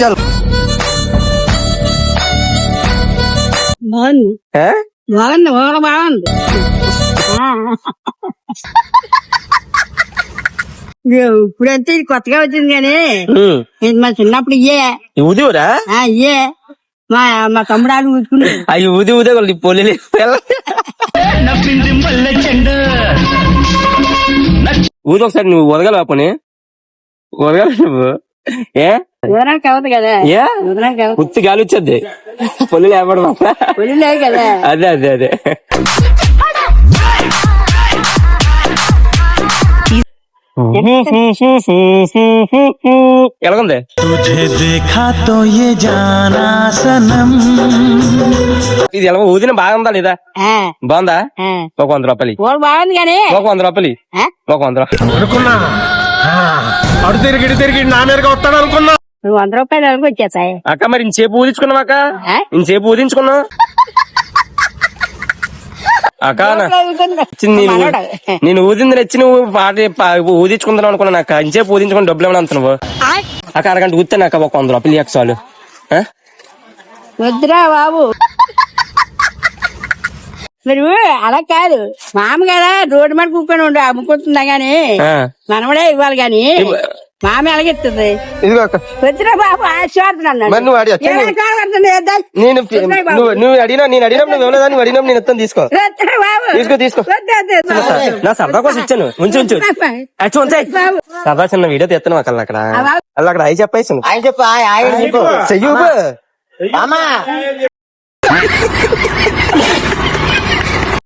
చల్ బాగుంది బాగుంది ఊర బాగుంది. ఇప్పుడంతే ఇది కొత్తగా వచ్చింది కానీ ఇది మా చిన్నప్పుడు ఊదివరా ఇయ్యే మా మా తమ్ముడాలు ఊదుకుని అవి ఊది ఊదే వాళ్ళు పొలి ఊది ఒకసారి నువ్వు వదగలవా పని వదగల నువ్వు ఊదడానికి అవ్వదు కదా ఊదడానికి అవ్వదు. ఉత్తి గాలి వచ్చేది పొలి లేపడం పొలి లేదు కదా. అదే అదే అదే ఎలాగుంది ఇది ఎలా ఊదిన బాగుందా లేదా బాగుందా ఒక 100 రూపాయలు బాగుంది కానీ ఒక 100 రూపాయలు ఒక 100 అనుకున్నా అడు తిరిగి తిరిగి నా మీదగా వస్తాడు అనుకున్నా. 100 రూపాయలు వరకు వచ్చేస్తాయి అక్క. మరి ఇంచేపు ఊదించుకున్నావు అక్క ఇంచేపు ఊదించుకున్నావు అక్క. నేను ఊదింది నచ్చి నువ్వు పాట ఊదించుకుందాం అనుకున్నాను అక్క. ఇంచేపు ఊదించుకుని డబ్బులు ఏమన్నా అంత నువ్వు అక్క అరగంట ఊతాను అక్క ఒక 100 రూపాయలు ఇయ్యక చాలు. వద్దురా బాబు మరి అలా కాదు మామగారా రోడ్డు మీద కూర్చొని ఉండు అమ్ముకుంటుందా గాని మనవడే ఇవ్వాలి గాని మామ ఎలాగెత్తుంది. వద్దురా బాబు ఆశీర్వాదం నువ్వు అడిగినా నేను అడిగినా నువ్వు ఇవ్వలేదా నువ్వు అడిగినా నేను ఎత్తాను తీసుకో తీసుకో తీసుకో నా సరదా కోసం ఇచ్చాను ఉంచు ఉంచు సరదా చిన్న వీడియో తెస్తాను అక్కడ అక్కడ అక్కడ అయి చెప్పేసి చెయ్యు